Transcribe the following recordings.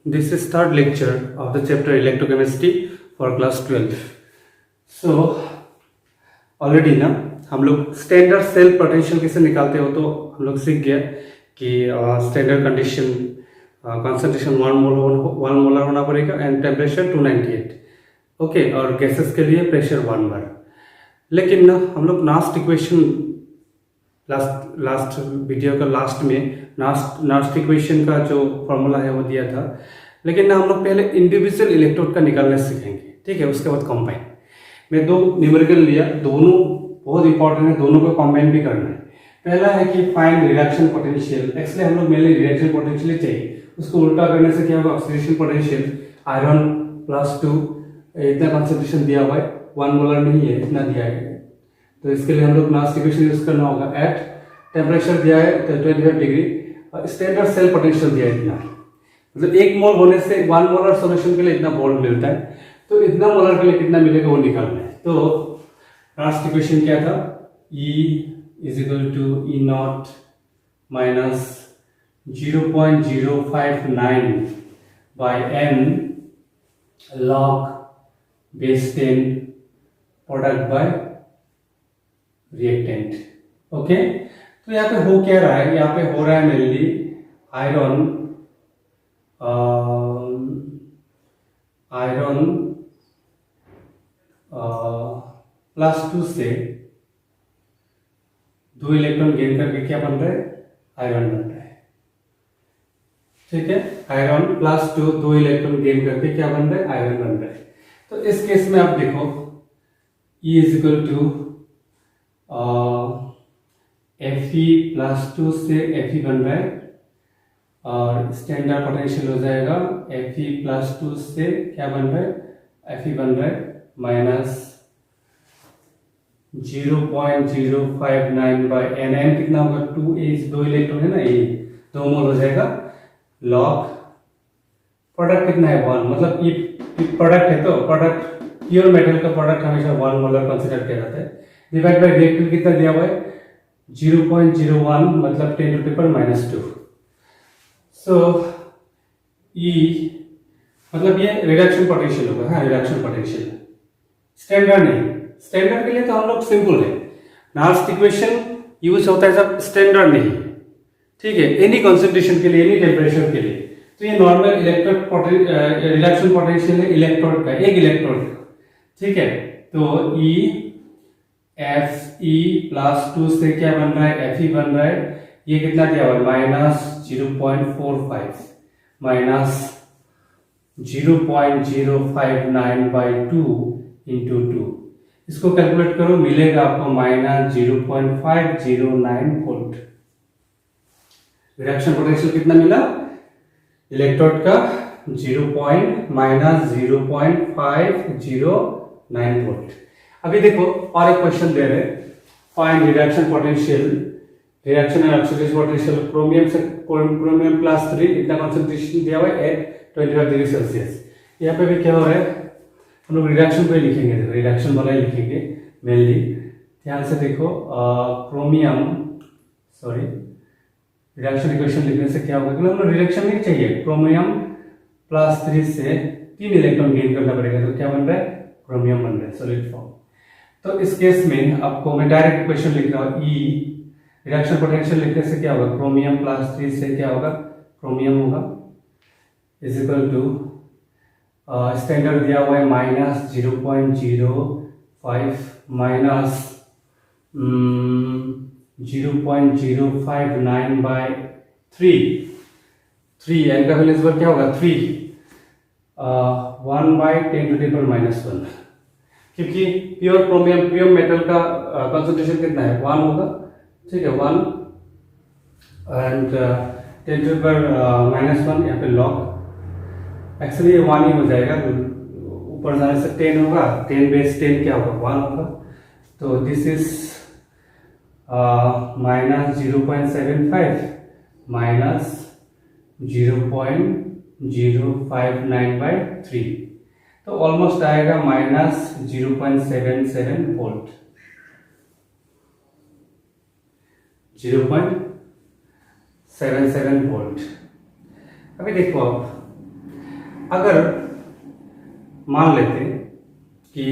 This is third lecture of the chapter electrochemistry for class 12. So already ना हम लोग standard cell potential कैसे निकालते हो तो हम लोग सीख गया कि स्टैंडर्ड कंडीशन कॉन्सेंट्रेशन 1 मोलर होना पड़ेगा एंड टेम्परेचर 298 ओके, और गैसेस के लिए प्रेशर 1 बार। लेकिन ना हम लोग लास्ट इक्वेशन लास्ट वीडियो का लास्ट में लास्ट इक्वेशन का जो फॉर्मूला है वो दिया था, लेकिन ना हम लोग पहले इंडिविजुअल इलेक्ट्रोड का निकालना सीखेंगे, ठीक है। उसके बाद कंबाइन मैं दो न्यूमेरिकल लिया, दोनों बहुत इंपॉर्टेंट है, दोनों को कंबाइन भी करना है। पहला है कि फाइंड रिडक्शन पोटेंशियल। एक्चुअली हम लोग मेनली रिडक्शन पोटेंशियल ही चाहिए, उसको उल्टा करने से क्या होगा, ऑक्सीडेशन पोटेंशियल आयरन +2 इतना कॉन्सेंट्रेशन दिया हुआ है, 1 मोलर नहीं है, इतना दिया है, तो इसके लिए हम लोग लास्ट इक्वेशन यूज करना होगा। एट टेम्परेचर दिया है 25 डिग्री, स्टैंडर्ड सेल पोटेंशियल दिया है इतना, मतलब 1 मोल होने से 1 मोलर सॉल्यूशन के लिए इतना वोल्ट मिलता है, तो इतना मोलर के लिए कितना मिलेगा वो निकालना है। तो लास्ट इक्वेशन क्या था, E is equal to E0 minus 0.059 by n log base 10 product by reactant. Okay, तो यहाँ पे हो क्या रहा है, यहाँ पे हो रहा है मेनली आयरन +2 से 2 इलेक्ट्रॉन गेन करके क्या बन रहा है, आयरन बन रहा है, ठीक है। आयरन +2 2 इलेक्ट्रॉन गेन करके क्या बन रहा है, आयरन बन रहा है। तो इस केस में आप देखो E is equal to Fe+2 से Fe बन रहा है, और स्टैंडर्ड पोटेंशियल हो जाएगा Fe+2 से क्या बन रहा है, Fe बन रहा है माइनस 0.059 बाई n कितना होगा, 2 2 इलेक्ट्रॉन है ना, ये 2 मोल हो जाएगा, लॉग प्रोडक्ट कितना है 1, मतलब ये प्रोडक्ट है तो प्रोडक्ट प्योर मेटल का प्रोडक्ट हमेशा 1 मोलर कंसीडर किया जाता है, डिवाइड बाय रिएक्टेंट कितना दिया हुआ है 0.01, मतलब 10⁻²। सो E मतलब ये रिडक्शन पोटेंशियल होगा, हाँ रिडक्शन पोटेंशियल, स्टैंडर्ड नहीं। स्टैंडर्ड के लिए तो हम लोग सिंपल है, लास्ट इक्वेशन यूज होता है सब, स्टैंडर्ड नहीं, ठीक है। एनी कॉन्सेंट्रेशन के लिए, एनी टेम्परेचर के लिए, तो ये नॉर्मल इलेक्ट्रोड रिडक्शन पोटेंशियल है इलेक्ट्रोड का, एक इलेक्ट्रोड का, ठीक है। तो E Fe+2 से क्या बन रहा है, Fe बन रहा है, ये कितना दिया हुआ है -0.45 माइनस 0.059/2 इंटू 2, इसको कैलकुलेट करो, मिलेगा आपको -0.509 वोल्ट। रिडक्शन पोटेंशियल कितना मिला इलेक्ट्रोड का, -0.509 वोल्ट। अभी देखो और एक क्वेश्चन दे रहे, find reduction potential, reduction and oxidation potential chromium से क्रोमियम +3 इतना कॉन्सेंट्रेशन दिया हुआ है एट 25 डिग्री सेल्सियस। यहाँ पे भी क्या हो रहा है, हम लोग रिडक्शन पे लिखेंगे, रिडक्शन वाला ही लिखेंगे मेनली, ध्यान से देखो। क्रोमियम रिडक्शन इक्वेशन लिखने से क्या होगा, हम लोग रिडक्शन नहीं चाहिए, क्रोमियम +3 से 3 इलेक्ट्रॉन गेन करना पड़ेगा, तो क्या बन रहा है, क्रोमियम बन रहा है सॉलिड फॉर्म। तो इस केस में आपको मैं डायरेक्ट इक्वेशन लिख रहा हूँ, E रिडक्शन पोटेंशियल लिखने से क्या होगा, क्रोमियम +3 से क्या होगा, क्रोमियम होगा, इज इक्वल टू स्टैंडर्ड दिया हुआ है -0.05 माइनस 0.059/3 एन का वैल्यू इस बार क्या होगा 3 1/10⁻⁻1, क्योंकि प्योर क्रोमियम प्योर मेटल का कंसंट्रेशन कितना है 1 होगा, ठीक है 1 एंड 10⁻⁻1 यहाँ पे लॉग, एक्चुअली ये 1 ही हो जाएगा, ऊपर जाने से 10 होगा, 10/10 क्या होगा 1 होगा, तो दिस इज -0.75 माइनस 0.059/3, तो ऑलमोस्ट आएगा -0.77 वोल्ट, 0.77 वोल्ट। अभी देखो आप अगर मान लेते कि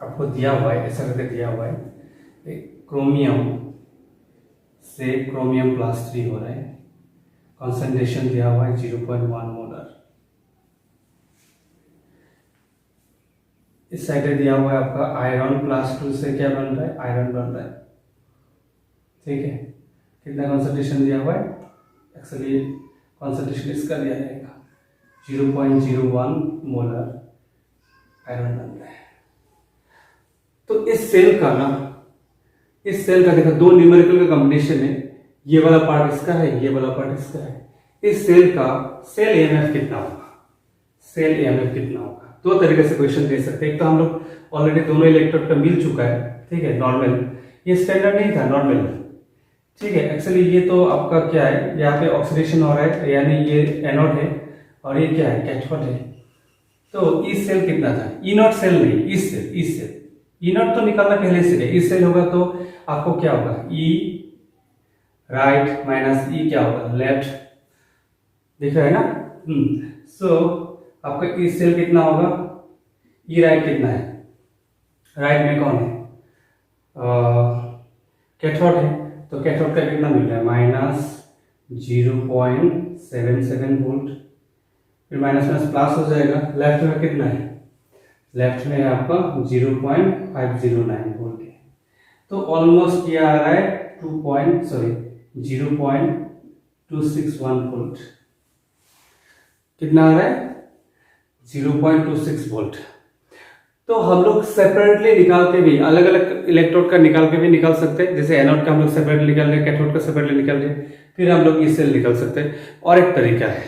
आपको दिया हुआ है, ऐसा करके दिया हुआ है, क्रोमियम से क्रोमियम +3 हो रहा है, कॉन्सेंट्रेशन दिया हुआ है 0.1 मोलर। इस साइड दिया हुआ है आपका आयरन +2 से क्या बन रहा है, आयरन बन रहा है। ठीक है, कितना कॉन्सेंट्रेशन दिया हुआ है, एक्चुअली कॉन्सेंट्रेशन इसका दिया जाएगा 0.01 मोलर आयरन बन रहा है। तो इस सेल का देखो दो न्यूमेरिकल का कॉम्बिनेशन है, ये वाला पार्ट इसका है, ये वाला पार्ट इसका है। इस सेल का सेल ईएमएफ कितना होगा, सेल ईएमएफ कितना होगा, दो तरीके से क्वेश्चन दे सकते हैं। एक तो हम लोग ऑलरेडी दोनों इलेक्ट्रोड का मिल चुका है, ठीक है, नॉर्मल, ये स्टैंडर्ड नहीं था, नॉर्मल, ठीक है। एक्चुअली ये तो आपका क्या है, यहाँ पे ऑक्सीडेशन हो रहा है, यानी ये एनोड है और ये क्या है, कैथोड है। तो ई सेल कितना था, ई नॉट सेल नहीं, ई सेल ई नॉट तो निकालना पहले से है, ई सेल होगा तो आपको क्या होगा, ई राइट माइनस ई क्या होगा, लेफ्ट, दिख रहा है ना। सो आपका ई सेल कितना होगा, ई राइट कितना है, राइट में कौन है, कैथोड है, तो कैथोड का कितना मिल रहा है, -0.77 वोल्ट, फिर माइनस माइनस प्लस हो जाएगा। लेफ्ट में कितना है, लेफ्ट में है आपका 0.509 वोल्ट है। तो ऑलमोस्ट क्या आ रहा है 0.261 वोल्ट, कितना आ रहा है 0.26 वोल्ट। तो हम लोग सेपरेटली निकाल के भी, अलग अलग इलेक्ट्रोड का निकाल के भी निकाल सकते हैं, जैसे एनोड का हम लोग सेपरेटली निकाल रहे, कैथोड का सेपरेटली निकाल रहे, फिर हम लोग ई सेल निकाल सकते हैं। और एक तरीका है,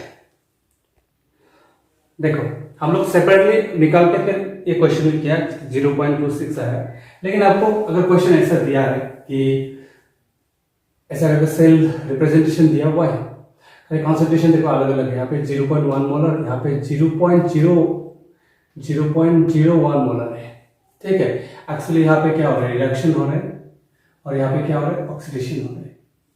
देखो हम लोग सेपरेटली निकाल के फिर ये क्वेश्चन में किया, 0.26 आया। लेकिन आपको अगर क्वेश्चन ऐसा दिया है कि ऐसा करके सेल रिप्रेजेंटेशन दिया हुआ है, कॉन्सेंट्रेशन देखो अलग अलग है, यहाँ पे 0.1 मोलर, यहाँ पे 0.01 मोलर है, ठीक है। एक्चुअली यहाँ पे क्या हो रहा है, रिडक्शन हो रहा है, और यहाँ पे क्या हो रहा है, ऑक्सीडेशन हो रहा है।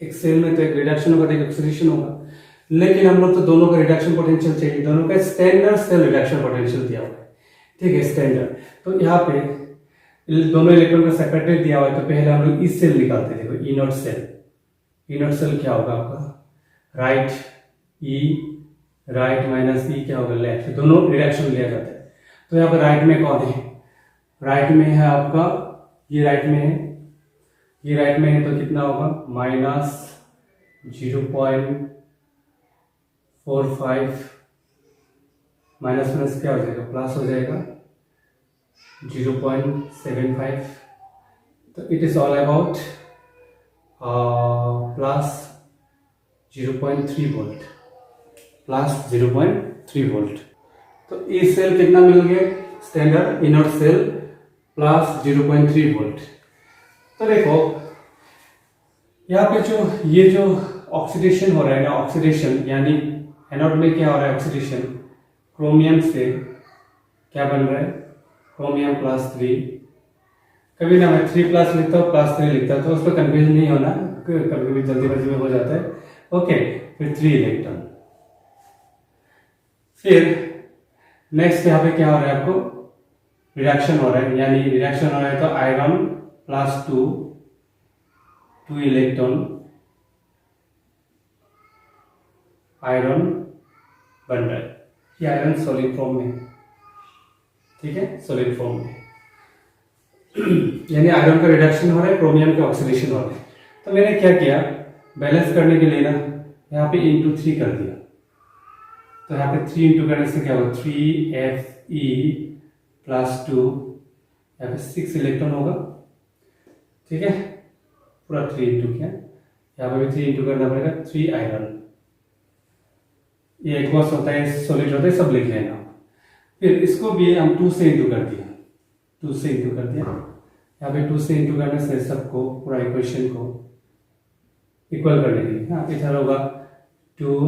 एक सेल में तो एक रिडक्शन होगा, एक ऑक्सीडेशन होगा, लेकिन हम लोग तो दोनों का रिडक्शन पोटेंशियल चाहिए, दोनों का स्टैंडर्ड सेल रिडक्शन पोटेंशियल दिया हुआ है, ठीक है, स्टैंडर्ड। तो यहाँ पे दोनों इलेक्ट्रॉन का सेपरेटली दिया हुआ है, तो पहले हम लोग ई सेल निकालते हैं। देखो ई नॉट सेल क्या होगा आपका, राइट ई राइट माइनस ई क्या होगा, लेफ्ट, दोनों रिडक्शन लिया जाता है। तो यहाँ पर राइट में कौन है, राइट में है आपका, ये राइट में है, ये राइट में है, तो कितना होगा -0.45 माइनस माइनस क्या हो जाएगा, प्लस हो जाएगा 0.75। तो it is all about +0.3 volt, +0.3 volt. तो ई सेल कितना मिल गया, स्टैंडर्ड इनोड सेल +0.3 वोल्ट। तो देखो यहाँ पे ये जो ऑक्सीडेशन हो रहा है ना, ऑक्सीडेशन यानी एनोड में क्या हो रहा है, ऑक्सीडेशन, क्रोमियम से क्या बन रहा है, क्रोमियम +3, कभी ना मैं 3+ लिखता हूँ +3 लिखता हूँ, तो उसको कंफ्यूजन नहीं होना, कभी कभी जल्दीबाजी में हो जाता है। ओके, फिर 3 इलेक्ट्रॉन, फिर नेक्स्ट यहाँ पे क्या हो रहा है, आपको रिडक्शन हो रहा है, यानी रिडक्शन हो रहा है तो आयरन +2 इलेक्ट्रॉन आयरन बन रहा है, ये आयरन सॉलिड फॉर्म में, ठीक है, सॉलिड फॉर्म में, यानी आयरन का रिडक्शन हो रहा है, क्रोमियम का ऑक्सीडेशन हो रहा है। तो मैंने क्या किया, बैलेंस करने के लिए ना यहाँ पे ×3 कर दिया। तो यहाँ पे 3 इंटू करने से क्या होगा, 3Fe+2, यहाँ पे 6 इलेक्ट्रॉन होगा, ठीक है, पूरा 3 इंटू किया, यहाँ पे भी 3 इंटू करना पड़ेगा, 3 आयरन, ये एक्वस होता है, सॉलिड होता है, सब लिख लेना। फिर इसको भी हम 2 से इंटू कर दिया, 2 से इंटू कर दिया, यहाँ पे 2 से इंटू करने से सबको पूरा इक्वेशन को इक्वल करने के लिए, हाँ, इधर होगा 2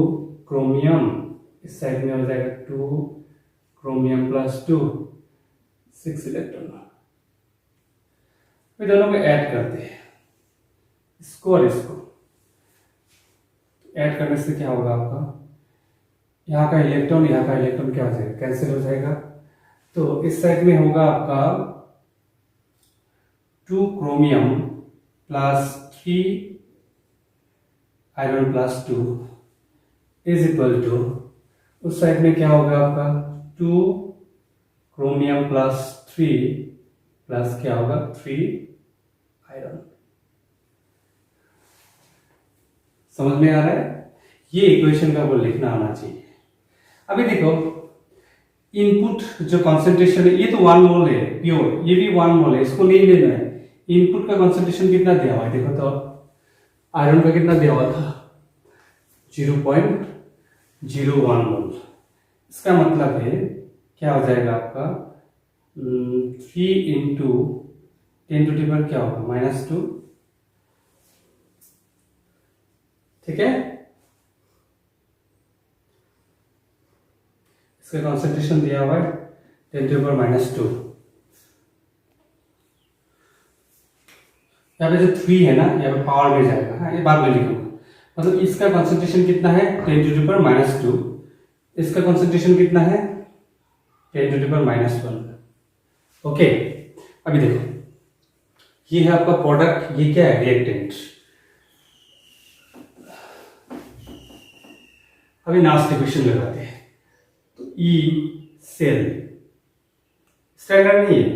क्रोमियम, इस साइड में हो जाएगा 2 क्रोमियम +2, 6 इलेक्ट्रॉन। फिर दोनों को ऐड करते हैं, इसको और इसको ऐड करने से क्या होगा आपका, यहाँ का इलेक्ट्रॉन क्या हो जाएगा, कैंसिल हो जाएगा। तो इस साइड में होगा आपका 2 chromium plus 3 iron plus 2 is equal to, उस साइड में क्या होगा आपका 2 क्रोमियम प्लस 3 प्लस क्या होगा 3 आयरन। समझ में आ रहा है? ये इक्वेशन का वो लिखना आना चाहिए। अभी देखो इनपुट जो कॉन्सेंट्रेशन है, ये तो 1 मोल है प्योर, ये भी 1 मोल है, इसको नहीं लेना है। इनपुट का कॉन्सेंट्रेशन कितना दिया हुआ है देखो तो, आयरन का कितना दिया हुआ था 0.01 मोल। इसका मतलब है क्या हो जाएगा आपका 3 इंटू 10 टू द पावर क्या होगा -2, ठीक है। इसका कॉन्सेंट्रेशन दिया हुआ है 10 टू द पावर -2। यहाँ पे जो 3 है ना, यहाँ पे पावर में जाएगा, हाँ ये बाद में लिखूंगा। मतलब इसका कॉन्सेंट्रेशन कितना है 10 टू द पावर -2, इसका कॉन्सेंट्रेशन कितना है 10 टू द पावर -1। ओके, अभी देखो ये है आपका प्रोडक्ट, ये क्या है रिएक्टेंट। अभी नास्ट इक्वेशन लगाते हैं। तो ई सेल स्टैंडर्ड नहीं है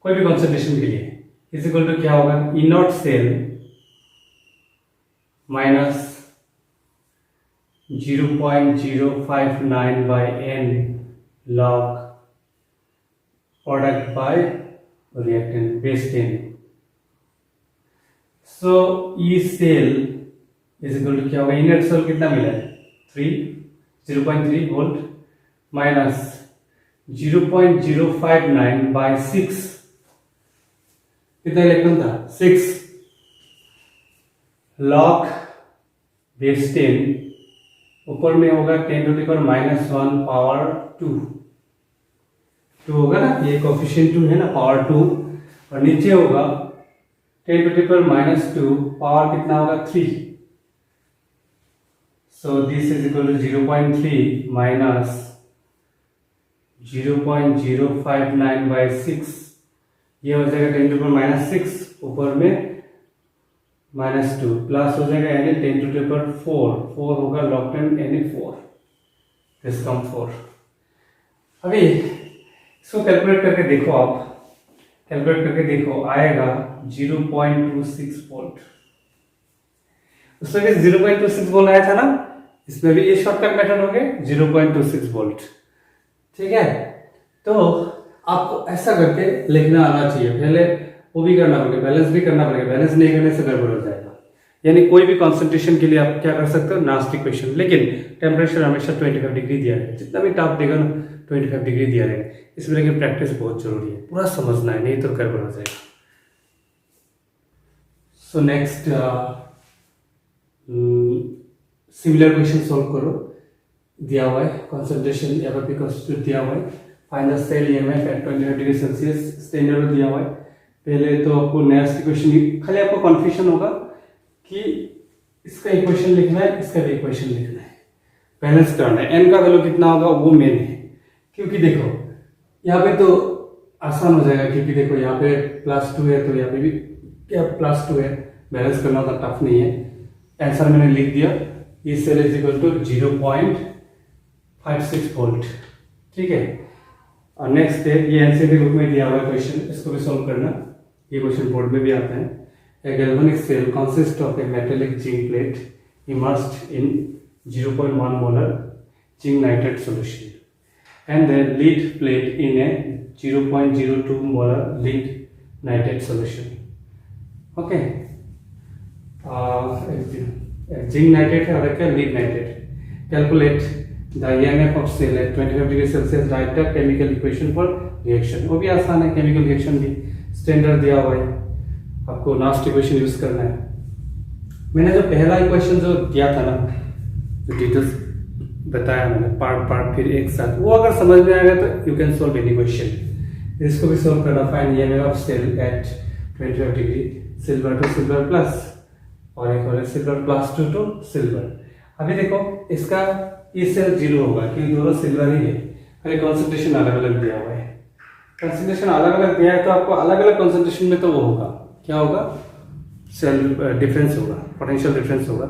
कोई भी कॉन्सेंट्रेशन के लिए, इज इक्वल टू क्या होगा E not cell minus 0.059 by n log product by reactant base 10। So E cell is equal to क्या होगा, इनर सेल कितना मिला है 0.3 वोल्ट माइनस 0.059 बाय 6, कितना इलेक्ट्रॉन था 6 लॉग बेस 10, ऊपर में होगा 10 टू द पावर -1 पावर 2 होगा ना, ये कोफिशिएंट 2 है ना पावर 2, और नीचे होगा 10 टू द पावर -2 पावर कितना होगा 3। So this is equal to 0.3 minus 0.059 by 6, ये हो जाएगा 10 टू पावर -6, ऊपर में -2 प्लस हो जाएगा यानी 10 टू पावर 4 होगा log 10 यानी 4, दिस कम 4। अभी इसको कैलकुलेट करके देखो, आप कैलकुलेट करके देखो आएगा 0.26 वोल्ट। उसमें भी 0.26 वोल्ट आया था ना, इसमें भी ये शॉर्टकट मेथड हो गया 0.26 वोल्ट, ठीक है। तो आपको ऐसा करके लिखना आना चाहिए, पहले वो भी करना पड़ेगा, बैलेंस भी करना पड़ेगा, बैलेंस नहीं करने से गड़बड़ हो जाएगा। यानी कोई भी कॉन्सेंट्रेशन के लिए आप क्या कर सकते हो नास्ट इक्वेशन, लेकिन टेम्परेचर हमेशा 25 डिग्री दिया है, जितना भी टॉप देगा ना 25 डिग्री दिया रहेगा। इसमें लेकिन प्रैक्टिस बहुत जरूरी है, पूरा समझना है, नहीं तो गड़बड़ हो जाएगा। So next similar question solve करो, दिया हुआ है कंसंट्रेशन यहाँ पे कॉन्स्टिट्यूट दिया हुआ है, find the cell EMF at 25 degree Celsius, standard दिया हुआ है। पहले तो आपको नेक्स्ट इक्वेशन, खाली आपको कंफ्यूजन होगा कि इसका इक्वेशन लिखना है, इसका भी इक्वेशन लिखना है, बैलेंस करना है। एन का वैल्यू कितना होगा वो मेन है, क्योंकि देखो यहाँ पे तो आसान हो जाएगा, क्योंकि देखो यहाँ पे +2 है तो यहाँ पे भी क्या +2 है, बैलेंस करना उतना टफ नहीं है। आंसर मैंने लिख दिया, E cell is equal to 0.56 volt, ठीक है। और नेक्स्ट है, ये एनसीईआरटी बुक में दिया हुआ है क्वेश्चन, इसको भी सॉल्व करना, ये क्वेश्चन बोर्ड में भी आता है। A galvanic cell consists of a metallic zinc plate immersed in 0.1 molar zinc nitrate solution and the lead plate in a 0.02 molar lead nitrate solution. Okay. Zinc nitrate है और क्या lead nitrate. Calculate the EMF of cell at 25 degree Celsius. Write the chemical equation for reaction. वो भी आसान है, chemical reaction भी standard दिया हुआ है, आपको लास्ट इक्वेशन यूज करना है। मैंने जो पहला इक्वेशन जो दिया था ना, जो डिटेल्स बताया मैंने पार्ट फिर एक साथ, वो अगर समझ में आएगा तो you can solve any question. इसको भी सॉल्व करना, find EMF of cell at 25 degree, silver to silver plus, और एक और सिल्वर प्लस टू सिल्वर। अभी देखो इसका ई सेल जीरो होगा क्योंकि दोनों सिल्वर ही है, खाली कॉन्सेंट्रेशन अलग अलग दिया हुआ है। कंसंट्रेशन अलग अलग दिया है तो आपको अलग अलग कंसंट्रेशन में तो वो होगा, क्या होगा, सेल डिफरेंस होगा, पोटेंशियल डिफरेंस होगा।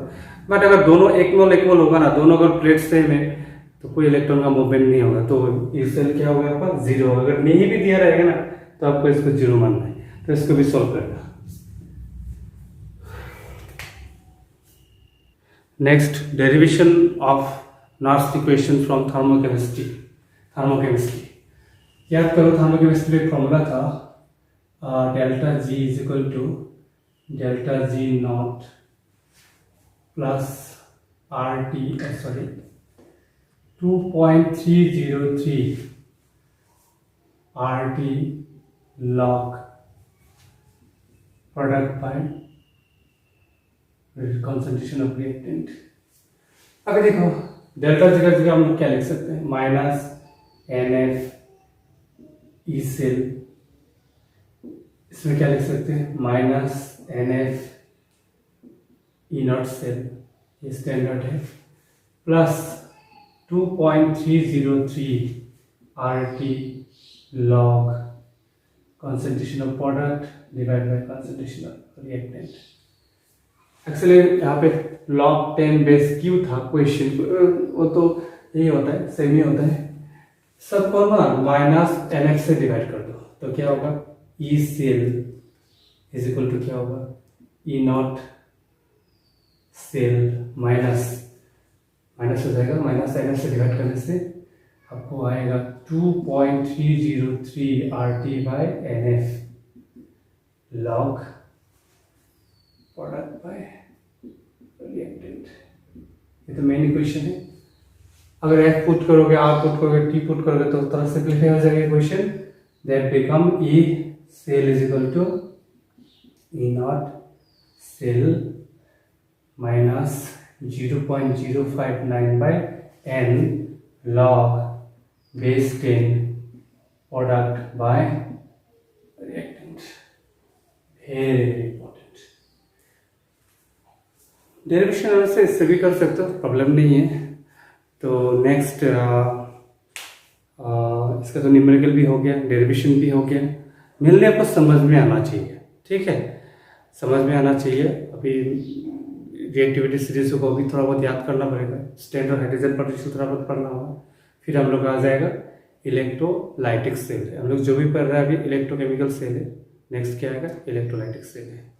बट अगर दोनों इक्वल इक्वल होगा ना, दोनों अगर प्लेट सेम है तो कोई इलेक्ट्रॉन का मूवमेंट नहीं होगा, तो ये सेल क्या होगा आपका जीरो होगा। अगर नहीं भी दिया रहेगा ना तो आपको इसको जीरो मानना है, तो इसको भी सॉल्व करना। Next, derivation of Nernst equation from thermochemistry. याद करो थर्मोकेमिस्ट्री में फॉर्मूला था delta G is equal to delta G not plus R T 2.303 R T log product by concentration of reactant. अगर देखो डेल्टा जी का जगह हम लोग क्या लिख सकते हैं, minus n F E cell, इसमें क्या लिख सकते हैं, minus n F E not cell, ये स्टैंडर्ड है, plus 2.303 R T log concentration of product divide by concentration of reactant. Actually यहाँ पे log 10 बेस क्यू था क्वेश्चन, वो तो यही होता है, सेम ही होता है, सबको ना माइनस एन एफ से डिवाइड कर दो तो क्या होगा, E cell is equal to क्या होगा, ई नॉट सेल माइनस हो जाएगा, माइनस एन एफ से डिवाइड करने से आपको आएगा 2.303 R T by n F log product by reactant. ये तो मेन इक्वेशन है। अगर एफ पुट करोगे, आर पुट करोगे, टी पुट करोगे तो तरह सिंप्लीफाई हो जाएगा equation, that become E cell is equal to E not cell minus 0.059 by n log base 10 product by reactant. Very important. Derivation से इससे भी कर सकते हो, प्रॉब्लम नहीं है। तो नेक्स्ट इसका तो न्यूमेरिकल भी हो गया, डेरिवेशन भी हो गया, मिलने आपको समझ में आना चाहिए, ठीक है, समझ में आना चाहिए। अभी रिएक्टिविटी सीरीज को भी थोड़ा बहुत याद करना पड़ेगा, स्टैंडर्ड हाइड्रोजन पोटेंशियल थोड़ा बहुत पढ़ना होगा, फिर हम लोग आ जाएगा इलेक्ट्रोलाइटिक सेल। हम लोग जो भी पढ़ रहे हैं अभी इलेक्ट्रोकेमिकल सेल है, नेक्स्ट क्या आएगा, इलेक्ट्रोलाइटिक सेल है।